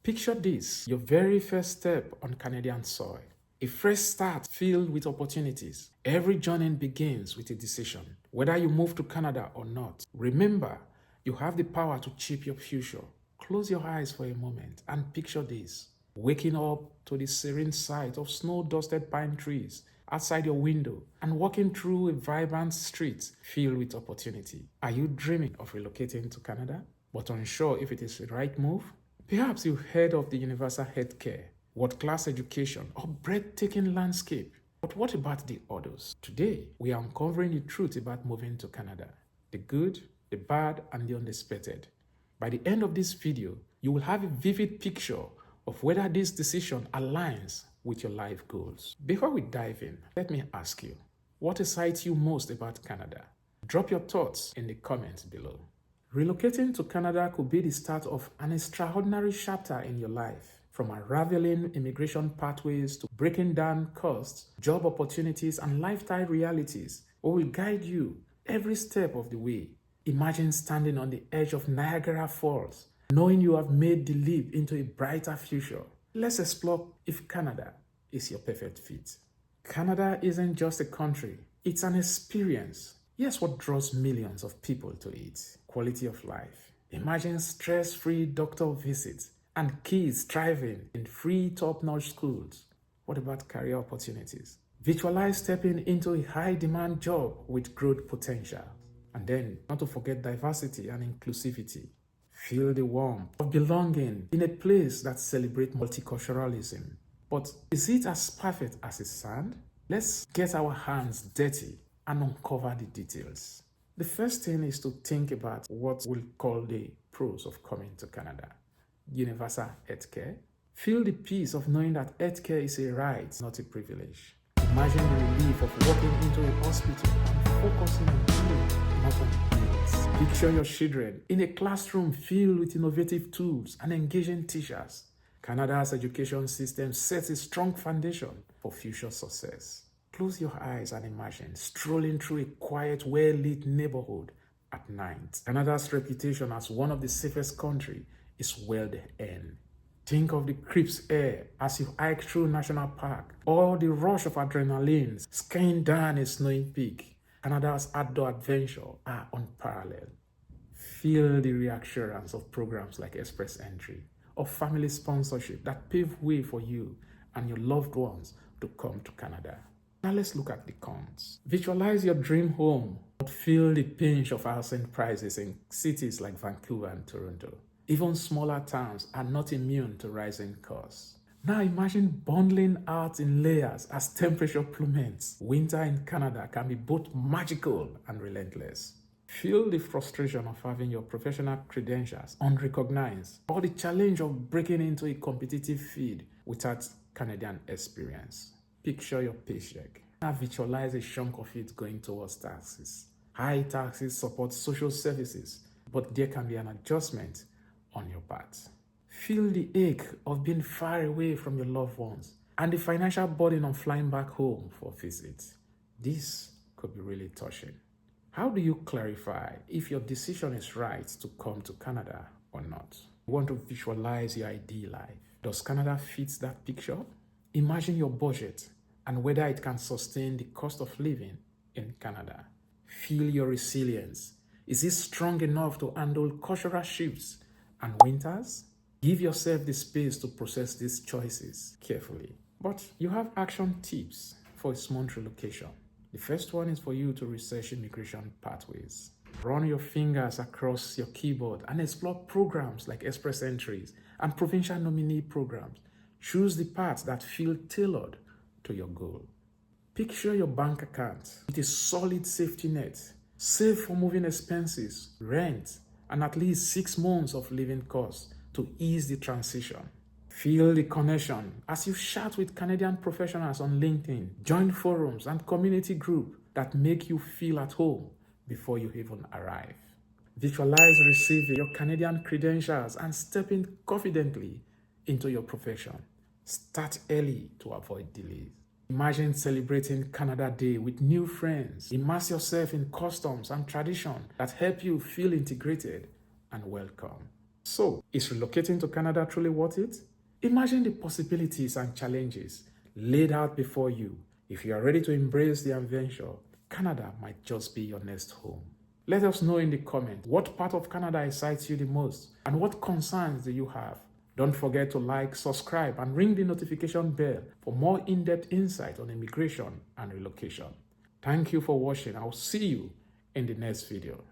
Picture this, your very first step on Canadian soil. A fresh start filled with opportunities. Every journey begins with a decision, whether you move to Canada or not. Remember, you have the power to shape your future. Close your eyes for a moment and picture this. Waking up to the serene sight of snow-dusted pine trees outside your window and walking through a vibrant street filled with opportunity. Are you dreaming of relocating to Canada, but unsure if it is the right move? Perhaps you've heard of the universal healthcare, world-class education, or breathtaking landscape. But what about the others? Today, we are uncovering the truth about moving to Canada. The good, the bad, and the unexpected. By the end of this video, you will have a vivid picture of whether this decision aligns with your life goals. Before we dive in, let me ask you, what excites you most about Canada? Drop your thoughts in the comments below. Relocating to Canada could be the start of an extraordinary chapter in your life. From unraveling immigration pathways to breaking down costs, job opportunities, and lifestyle realities, we will guide you every step of the way. Imagine standing on the edge of Niagara Falls, knowing you have made the leap into a brighter future. Let's explore if Canada is your perfect fit. Canada isn't just a country, it's an experience. Here's what draws millions of people to it: quality of life. Imagine stress-free doctor visits and kids thriving in free top-notch schools. What about career opportunities? Visualize stepping into a high-demand job with growth potential. And then, not to forget diversity and inclusivity. Feel the warmth of belonging in a place that celebrates multiculturalism. But is it as perfect as it sounds? Let's get our hands dirty and uncover the details. The first thing is to think about what we'll call the pros of coming to Canada. Universal healthcare. Feel the peace of knowing that healthcare is a right, not a privilege. Imagine the relief of walking into a hospital and focusing on healing, not on bills. Picture your children in a classroom filled with innovative tools and engaging teachers. Canada's education system sets a strong foundation for future success. Close your eyes and imagine strolling through a quiet, well-lit neighborhood at night. Canada's reputation as one of the safest countries is well earned. Think of the crisp air as you hike through National Park, or the rush of adrenaline skiing down a snowy peak. Canada's outdoor adventure are unparalleled. Feel the reassurance of programs like Express Entry or family sponsorship that pave way for you and your loved ones to come to Canada. Now let's look at the cons. Visualize your dream home, but feel the pinch of housing prices in cities like Vancouver and Toronto. Even smaller towns are not immune to rising costs. Now imagine bundling out in layers as temperature plummets. Winter in Canada can be both magical and relentless. Feel the frustration of having your professional credentials unrecognized, or the challenge of breaking into a competitive field without Canadian experience. Picture your paycheck. Now visualize a chunk of it going towards taxes. High taxes support social services, but there can be an adjustment on your part. Feel the ache of being far away from your loved ones and the financial burden of flying back home for a visit. This could be really touching. How do you clarify if your decision is right to come to Canada or not? You want to visualize your ideal life. Does Canada fit that picture? Imagine your budget and whether it can sustain the cost of living in Canada. Feel your resilience. Is it strong enough to handle cultural shifts and winters? Give yourself the space to process these choices carefully. But you have action tips for a smooth relocation. The first one is for you to research immigration pathways. Run your fingers across your keyboard and explore programs like Express Entries and provincial nominee programs. Choose the paths that feel tailored to your goal. Picture your bank account with a solid safety net. Save for moving expenses, rent, and at least 6 months of living costs to ease the transition. Feel the connection as you chat with Canadian professionals on LinkedIn, join forums and community groups that make you feel at home before you even arrive. Visualize receiving your Canadian credentials and stepping confidently into your profession. Start early to avoid delays. Imagine celebrating Canada Day with new friends. Immerse yourself in customs and tradition that help you feel integrated and welcome. So, is relocating to Canada truly worth it? Imagine the possibilities and challenges laid out before you. If you are ready to embrace the adventure, Canada might just be your next home. Let us know in the comments what part of Canada excites you the most and what concerns do you have. Don't forget to like, subscribe, and ring the notification bell for more in-depth insight on immigration and relocation. Thank you for watching. I'll see you in the next video.